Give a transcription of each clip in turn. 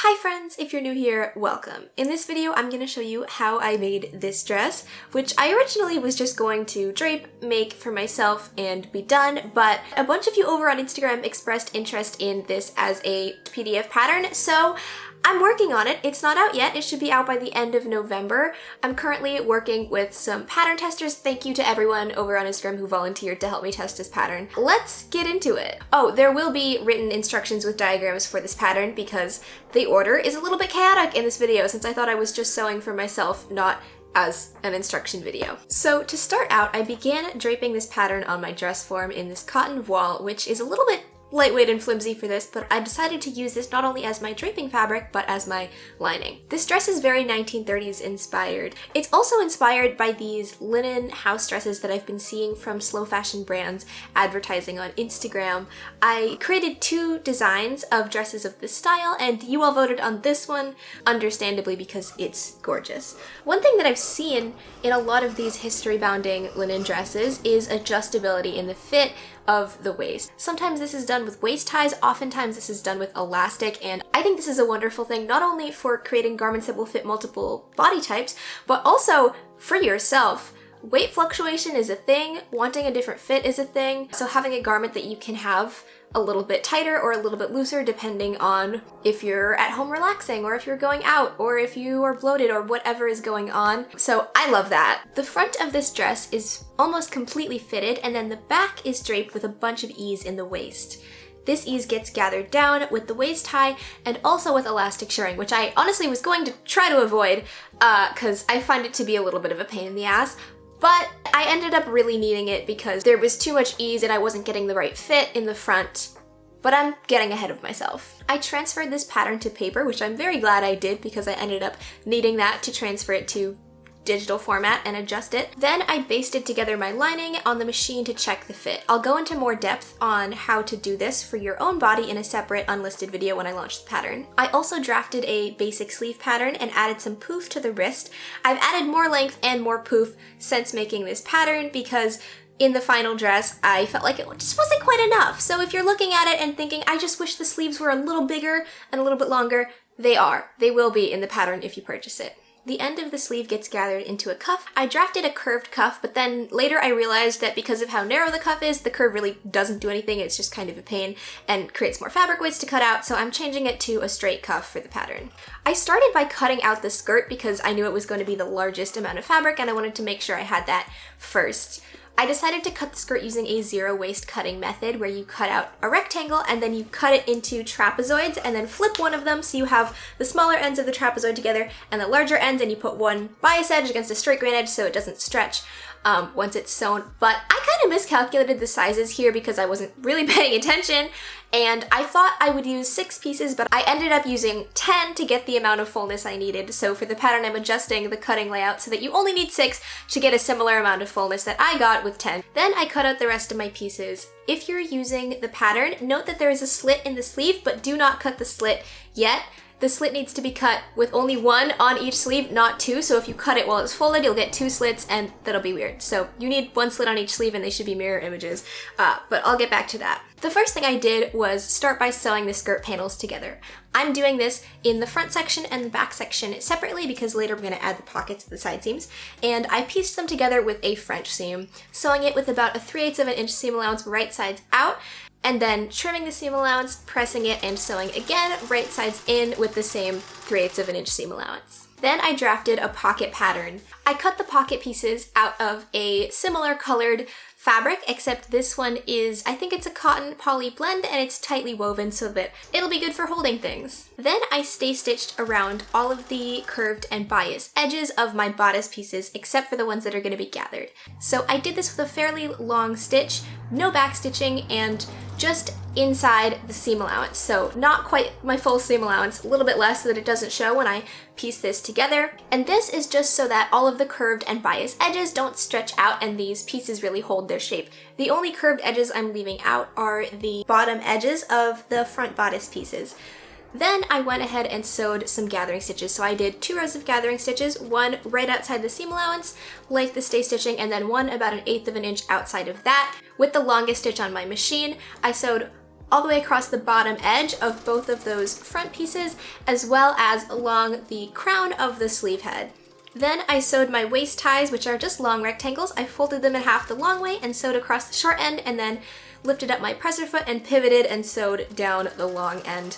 Hi friends, if you're new here, welcome. In this video, I'm going to show you how I made this dress, which I originally was just going to drape, make for myself, and be done, but a bunch of you over on Instagram expressed interest in this as a PDF pattern, so I'm working on it. It's not out yet. It should be out by the end of November. I'm currently working with some pattern testers. Thank you to everyone over on Instagram who volunteered to help me test this pattern. Let's get into it. Oh, there will be written instructions with diagrams for this pattern because the order is a little bit chaotic in this video since I thought I was just sewing for myself, not as an instruction video. So to start out, I began draping this pattern on my dress form in this cotton voile, which is a little bit lightweight and flimsy for this, but I decided to use this not only as my draping fabric, but as my lining. This dress is very 1930s inspired. It's also inspired by these linen house dresses that I've been seeing from slow fashion brands advertising on Instagram. I created two designs of dresses of this style, and you all voted on this one, understandably because it's gorgeous. One thing that I've seen in a lot of these history-bounding linen dresses is adjustability in the fit of the waist. Sometimes this is done with waist ties, oftentimes this is done with elastic, and I think this is a wonderful thing not only for creating garments that will fit multiple body types, but also for yourself. Weight fluctuation is a thing, wanting a different fit is a thing, so having a garment that you can have a little bit tighter or a little bit looser depending on if you're at home relaxing or if you're going out or if you are bloated or whatever is going on. So I love that. The front of this dress is almost completely fitted and then the back is draped with a bunch of ease in the waist. This ease gets gathered down with the waist tie and also with elastic shirring, which I honestly was going to try to avoid because I find it to be a little bit of a pain in the ass. But I ended up really needing it because there was too much ease and I wasn't getting the right fit in the front. But I'm getting ahead of myself. I transferred this pattern to paper, which I'm very glad I did because I ended up needing that to transfer it to digital format and adjust it. Then I basted together my lining on the machine to check the fit. I'll go into more depth on how to do this for your own body in a separate unlisted video when I launch the pattern. I also drafted a basic sleeve pattern and added some poof to the wrist. I've added more length and more poof since making this pattern because in the final dress, I felt like it just wasn't quite enough. So if you're looking at it and thinking, I just wish the sleeves were a little bigger and a little bit longer, they are. They will be in the pattern if you purchase it. The end of the sleeve gets gathered into a cuff. I drafted a curved cuff, but then later I realized that because of how narrow the cuff is, the curve really doesn't do anything. It's just kind of a pain and creates more fabric waste to cut out, so I'm changing it to a straight cuff for the pattern. I started by cutting out the skirt because I knew it was going to be the largest amount of fabric and I wanted to make sure I had that first. I decided to cut the skirt using a zero waste cutting method where you cut out a rectangle and then you cut it into trapezoids and then flip one of them so you have the smaller ends of the trapezoid together and the larger ends, and you put one bias edge against a straight grain edge so it doesn't stretch once it's sewn. But I kind of miscalculated the sizes here because I wasn't really paying attention and I thought I would use 6 pieces, but I ended up using 10 to get the amount of fullness I needed. So for the pattern, I'm adjusting the cutting layout so that you only need 6 to get a similar amount of fullness that I got with 10. Then I cut out the rest of my pieces. If you're using the pattern, note that there is a slit in the sleeve, but do not cut the slit yet. The slit needs to be cut with only 1 on each sleeve, not 2, so if you cut it while it's folded, you'll get 2 slits and that'll be weird. So you need 1 slit on each sleeve and they should be mirror images, but I'll get back to that. The first thing I did was start by sewing the skirt panels together. I'm doing this in the front section and the back section separately because later we're going to add the pockets to the side seams, and I pieced them together with a French seam, sewing it with about a 3/8 of an inch seam allowance right sides out, and then trimming the seam allowance, pressing it, and sewing again right sides in with the same 3/8 of an inch seam allowance. Then I drafted a pocket pattern. I cut the pocket pieces out of a similar colored fabric, except this one is, I think it's a cotton poly blend and it's tightly woven so that it'll be good for holding things. Then I stay stitched around all of the curved and bias edges of my bodice pieces except for the ones that are going to be gathered. So I did this with a fairly long stitch, no back stitching, and just inside the seam allowance. So not quite my full seam allowance, a little bit less so that it doesn't show when I piece this together. And this is just so that all of the curved and bias edges don't stretch out and these pieces really hold their shape. The only curved edges I'm leaving out are the bottom edges of the front bodice pieces. Then I went ahead and sewed some gathering stitches. So I did 2 rows of gathering stitches, one right outside the seam allowance, like the stay stitching, and then one about 1/8 of an inch outside of that. With the longest stitch on my machine, I sewed all the way across the bottom edge of both of those front pieces, as well as along the crown of the sleeve head. Then I sewed my waist ties, which are just long rectangles. I folded them in half the long way and sewed across the short end, and then lifted up my presser foot and pivoted and sewed down the long end.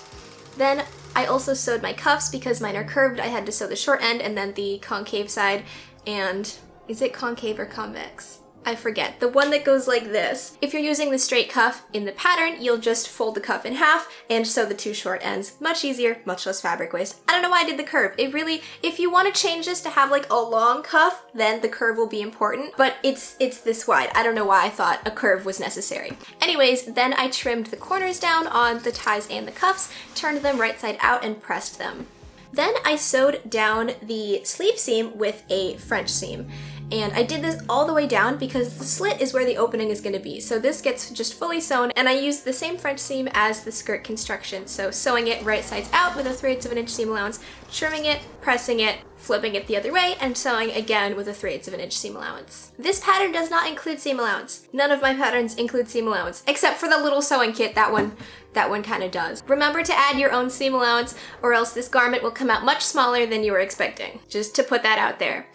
Then I also sewed my cuffs because mine are curved. I had to sew the short end and then the concave side, and is it concave or convex? I forget. The one that goes like this. If you're using the straight cuff in the pattern, you'll just fold the cuff in half and sew the two short ends. Much easier, much less fabric waste. I don't know why I did the curve. It really, if you want to change this to have like a long cuff, then the curve will be important, but it's this wide. I don't know why I thought a curve was necessary. Anyways, then I trimmed the corners down on the ties and the cuffs, turned them right side out and pressed them. Then I sewed down the sleeve seam with a French seam. And I did this all the way down because the slit is where the opening is going to be. So this gets just fully sewn, and I used the same French seam as the skirt construction. So sewing it right sides out with a 3/8 of an inch seam allowance, trimming it, pressing it, flipping it the other way, and sewing again with a 3/8 of an inch seam allowance. This pattern does not include seam allowance. None of my patterns include seam allowance, except for the little sewing kit. That one kind of does. Remember to add your own seam allowance, or else this garment will come out much smaller than you were expecting. Just to put that out there.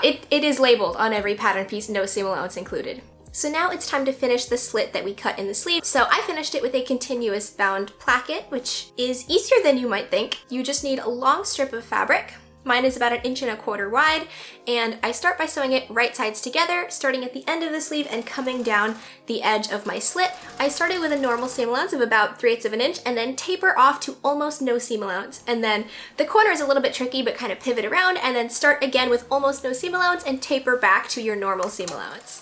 It is labeled on every pattern piece, no seam allowance included. So now it's time to finish the slit that we cut in the sleeve. So I finished it with a continuous bound placket, which is easier than you might think. You just need a long strip of fabric. Mine is about 1.25 inches wide, and I start by sewing it right sides together, starting at the end of the sleeve and coming down the edge of my slit. I started with a normal seam allowance of about 3/8 of an inch and then taper off to almost no seam allowance. And then the corner is a little bit tricky, but kind of pivot around and then start again with almost no seam allowance and taper back to your normal seam allowance.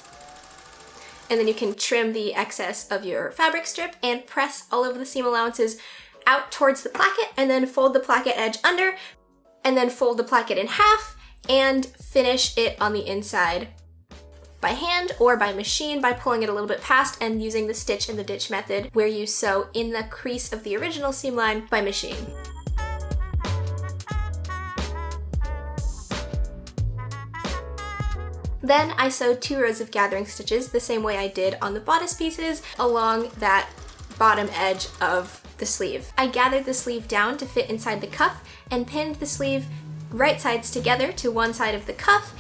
And then you can trim the excess of your fabric strip and press all of the seam allowances out towards the placket, and then fold the placket edge under, and then fold the placket in half and finish it on the inside by hand or by machine by pulling it a little bit past and using the stitch and the ditch method, where you sew in the crease of the original seam line by machine. Then I sewed 2 rows of gathering stitches the same way I did on the bodice pieces along that bottom edge of the sleeve. I gathered the sleeve down to fit inside the cuff and pinned the sleeve right sides together to one side of the cuff,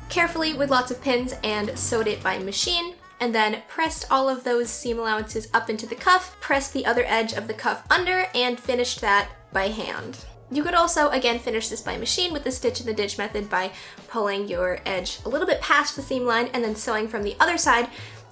carefully with lots of pins, and sewed it by machine, and then pressed all of those seam allowances up into the cuff, pressed the other edge of the cuff under, and finished that by hand. You could also, again, finish this by machine with the stitch and the ditch method by pulling your edge a little bit past the seam line and then sewing from the other side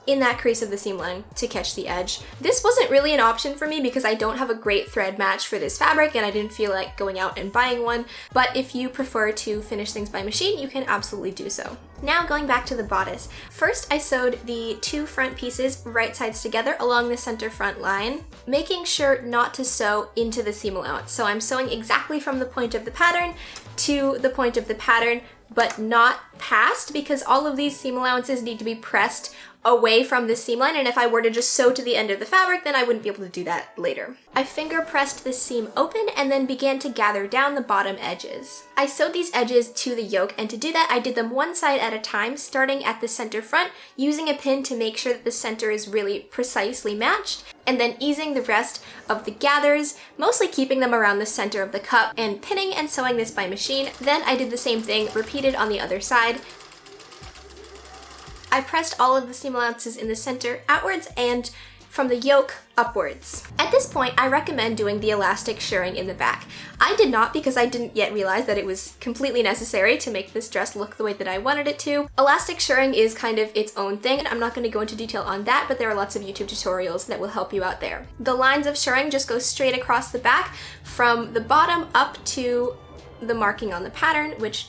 in that crease of the seam line to catch the edge. This wasn't really an option for me because I don't have a great thread match for this fabric and I didn't feel like going out and buying one, but if you prefer to finish things by machine, you can absolutely do so. Now going back to the bodice. First, I sewed the 2 front pieces right sides together along the center front line, making sure not to sew into the seam allowance. So I'm sewing exactly from the point of the pattern to the point of the pattern, but not past, because all of these seam allowances need to be pressed away from the seam line, and if I were to just sew to the end of the fabric, then I wouldn't be able to do that later. I finger pressed the seam open and then began to gather down the bottom edges. I sewed these edges to the yoke, and to do that I did them one side at a time, starting at the center front, using a pin to make sure that the center is really precisely matched, and then easing the rest of the gathers, mostly keeping them around the center of the cup, and pinning and sewing this by machine. Then I did the same thing, repeated on the other side. I pressed all of the seam allowances in the center outwards and from the yoke upwards. At this point, I recommend doing the elastic shirring in the back. I did not because I didn't yet realize that it was completely necessary to make this dress look the way that I wanted it to. Elastic shirring is kind of its own thing, and I'm not going to go into detail on that, but there are lots of YouTube tutorials that will help you out there. The lines of shirring just go straight across the back from the bottom up to the marking on the pattern, which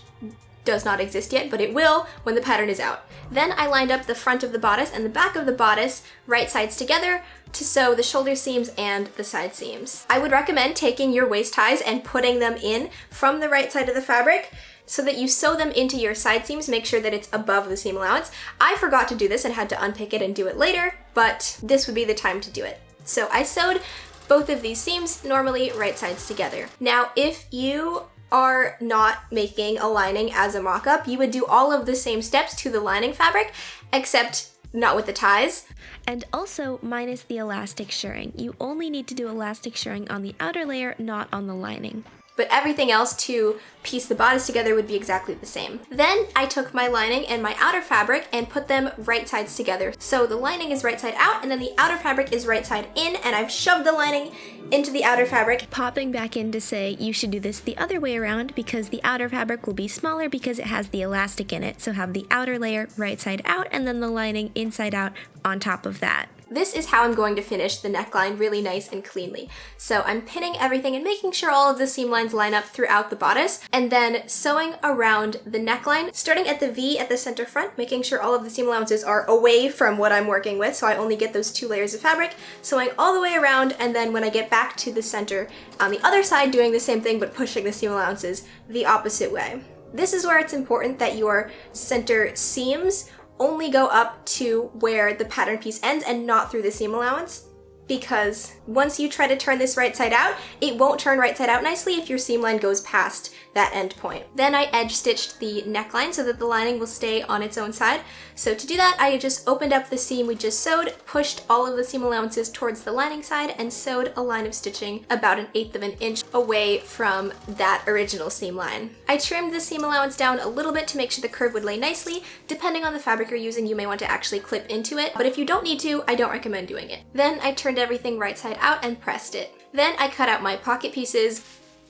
does not exist yet, but it will when the pattern is out. Then I lined up the front of the bodice and the back of the bodice right sides together to sew the shoulder seams and the side seams. I would recommend taking your waist ties and putting them in from the right side of the fabric so that you sew them into your side seams. Make sure that it's above the seam allowance. I forgot to do this and had to unpick it and do it later, but this would be the time to do it. So I sewed both of these seams normally right sides together. Now, if you are not making a lining as a mock-up, you would do all of the same steps to the lining fabric, except not with the ties. And also minus the elastic shirring. You only need to do elastic shirring on the outer layer, not on the lining. But everything else to piece the bodice together would be exactly the same. Then I took my lining and my outer fabric and put them right sides together. So the lining is right side out and then the outer fabric is right side in, and I've shoved the lining into the outer fabric. Popping back in to say you should do this the other way around because the outer fabric will be smaller because it has the elastic in it. So have the outer layer right side out and then the lining inside out on top of that. This is how I'm going to finish the neckline really nice and cleanly. So I'm pinning everything and making sure all of the seam lines line up throughout the bodice, and then sewing around the neckline, starting at the V at the center front, making sure all of the seam allowances are away from what I'm working with, so I only get those 2 layers of fabric, sewing all the way around, and then when I get back to the center, on the other side doing the same thing but pushing the seam allowances the opposite way. This is where it's important that your center seams only go up to where the pattern piece ends and not through the seam allowance, because once you try to turn this right side out, it won't turn right side out nicely if your seam line goes past that end point. Then I edge stitched the neckline so that the lining will stay on its own side. So to do that, I just opened up the seam we just sewed, pushed all of the seam allowances towards the lining side, and sewed a line of stitching about 1/8 of an inch away from that original seam line. I trimmed the seam allowance down a little bit to make sure the curve would lay nicely. Depending on the fabric you're using, you may want to actually clip into it, but if you don't need to, I don't recommend doing it. Then I turned everything right side out and pressed it. Then I cut out my pocket pieces,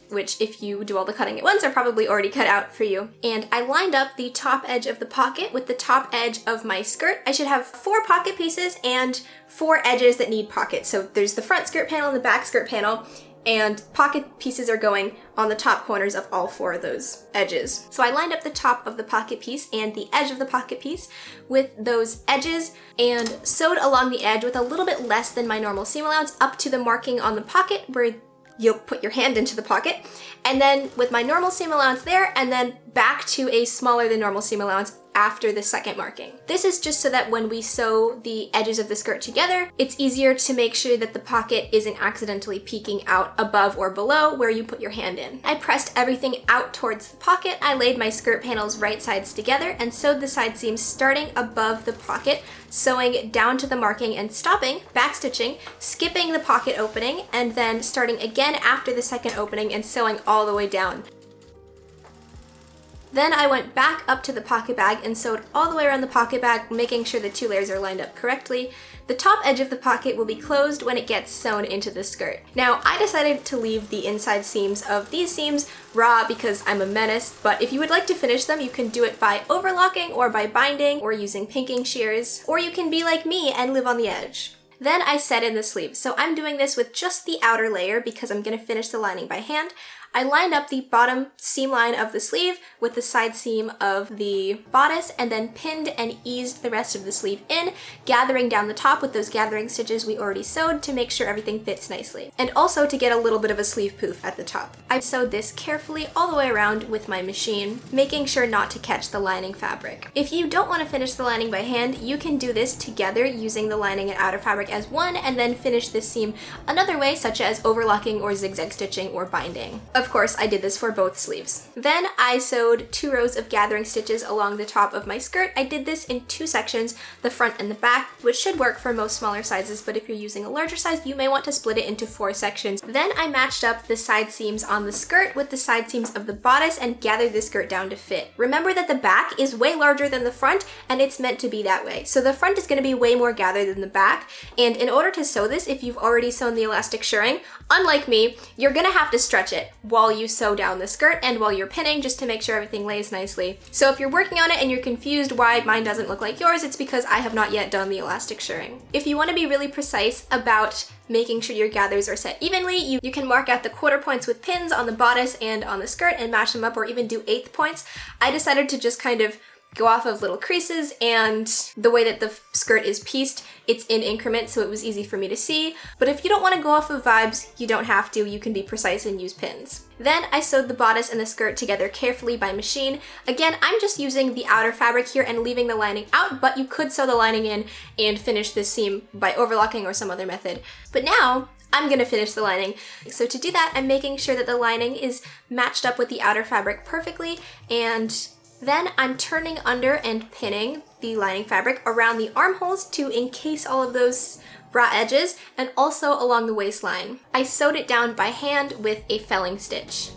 which if you do all the cutting at once are probably already cut out for you. And I lined up the top edge of the pocket with the top edge of my skirt. I should have 4 pocket pieces and 4 edges that need pockets. So there's the front skirt panel and the back skirt panel, and pocket pieces are going on the top corners of all 4 of those edges. So I lined up the top of the pocket piece and the edge of the pocket piece with those edges and sewed along the edge with a little bit less than my normal seam allowance up to the marking on the pocket where you'll put your hand into the pocket, and then with my normal seam allowance there, and then back to a smaller than normal seam allowance after the second marking. This is just so that when we sew the edges of the skirt together, it's easier to make sure that the pocket isn't accidentally peeking out above or below where you put your hand in. I pressed everything out towards the pocket. I laid my skirt panels right sides together and sewed the side seams starting above the pocket, sewing down to the marking and stopping, backstitching, skipping the pocket opening, and then starting again after the second opening and sewing all the way down. Then I went back up to the pocket bag and sewed all the way around the pocket bag, making sure the 2 layers are lined up correctly. The top edge of the pocket will be closed when it gets sewn into the skirt. Now, I decided to leave the inside seams of these seams raw because I'm a menace, but if you would like to finish them, you can do it by overlocking or by binding or using pinking shears, or you can be like me and live on the edge. Then I set in the sleeves. So I'm doing this with just the outer layer because I'm going to finish the lining by hand. I lined up the bottom seam line of the sleeve with the side seam of the bodice and then pinned and eased the rest of the sleeve in, gathering down the top with those gathering stitches we already sewed to make sure everything fits nicely. And also to get a little bit of a sleeve poof at the top. I sewed this carefully all the way around with my machine, making sure not to catch the lining fabric. If you don't want to finish the lining by hand, you can do this together using the lining and outer fabric as one and then finish this seam another way, such as overlocking or zigzag stitching or binding. Of course, I did this for both sleeves. Then I sewed 2 rows of gathering stitches along the top of my skirt. I did this in 2 sections, the front and the back, which should work for most smaller sizes, but if you're using a larger size, you may want to split it into 4 sections. Then I matched up the side seams on the skirt with the side seams of the bodice and gathered the skirt down to fit. Remember that the back is way larger than the front, and it's meant to be that way. So the front is going to be way more gathered than the back, and in order to sew this, if you've already sewn the elastic shirring, unlike me, you're going to have to stretch it while you sew down the skirt and while you're pinning, just to make sure everything lays nicely. So if you're working on it and you're confused why mine doesn't look like yours, it's because I have not yet done the elastic shirring. If you want to be really precise about making sure your gathers are set evenly, you can mark out the quarter points with pins on the bodice and on the skirt and match them up, or even do 1/8 points. I decided to just kind of go off of little creases, and the way that the skirt is pieced, it's in increments, so it was easy for me to see. But if you don't want to go off of vibes, you don't have to. You can be precise and use pins. Then I sewed the bodice and the skirt together carefully by machine. Again, I'm just using the outer fabric here and leaving the lining out, but you could sew the lining in and finish this seam by overlocking or some other method. But now, I'm gonna finish the lining. So to do that, I'm making sure that the lining is matched up with the outer fabric perfectly, and then I'm turning under and pinning the lining fabric around the armholes to encase all of those raw edges, and also along the waistline. I sewed it down by hand with a felling stitch.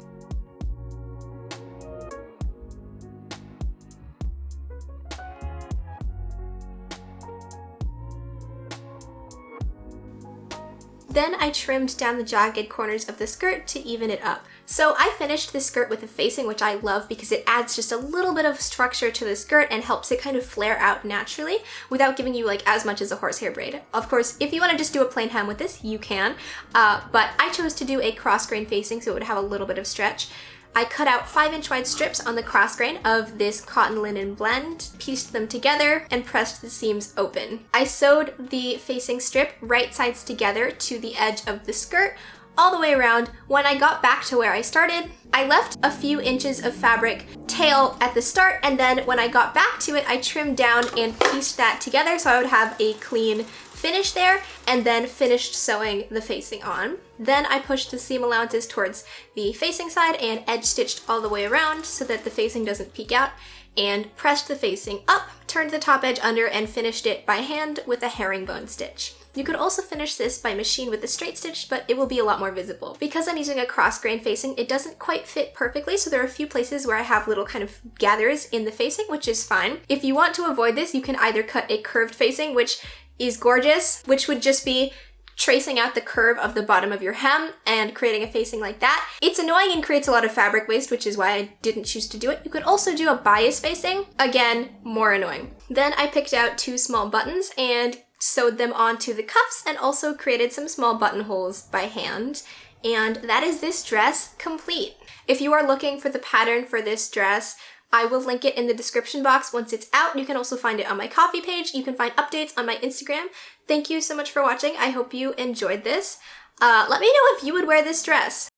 Then I trimmed down the jagged corners of the skirt to even it up. So I finished the skirt with a facing, which I love because it adds just a little bit of structure to the skirt and helps it kind of flare out naturally without giving you like as much as a horsehair braid. Of course, if you want to just do a plain hem with this, you can, but I chose to do a cross grain facing so it would have a little bit of stretch. I cut out 5-inch wide strips on the cross grain of this cotton linen blend, pieced them together, and pressed the seams open. I sewed the facing strip right sides together to the edge of the skirt, all the way around. When I got back to where I started, I left a few inches of fabric tail at the start, and then when I got back to it, I trimmed down and pieced that together so I would have a clean finish there, and then finished sewing the facing on. Then I pushed the seam allowances towards the facing side and edge stitched all the way around so that the facing doesn't peek out, and pressed the facing up, turned the top edge under, and finished it by hand with a herringbone stitch. You could also finish this by machine with a straight stitch, but it will be a lot more visible. Because I'm using a cross grain facing, it doesn't quite fit perfectly, so there are a few places where I have little kind of gathers in the facing, which is fine. If you want to avoid this, you can either cut a curved facing, which is gorgeous, which would just be tracing out the curve of the bottom of your hem and creating a facing like that. It's annoying and creates a lot of fabric waste, which is why I didn't choose to do it. You could also do a bias facing, again, more annoying. Then I picked out 2 small buttons and sewed them onto the cuffs and also created some small buttonholes by hand. And that is this dress complete. If you are looking for the pattern for this dress, I will link it in the description box once it's out. You can also find it on my coffee page. You can find updates on my Instagram. Thank you so much for watching. I hope you enjoyed this. Let me know if you would wear this dress.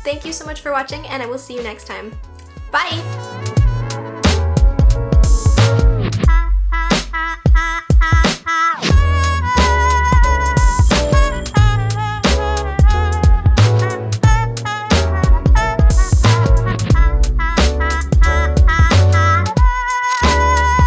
Thank you so much for watching, and I will see you next time. Bye!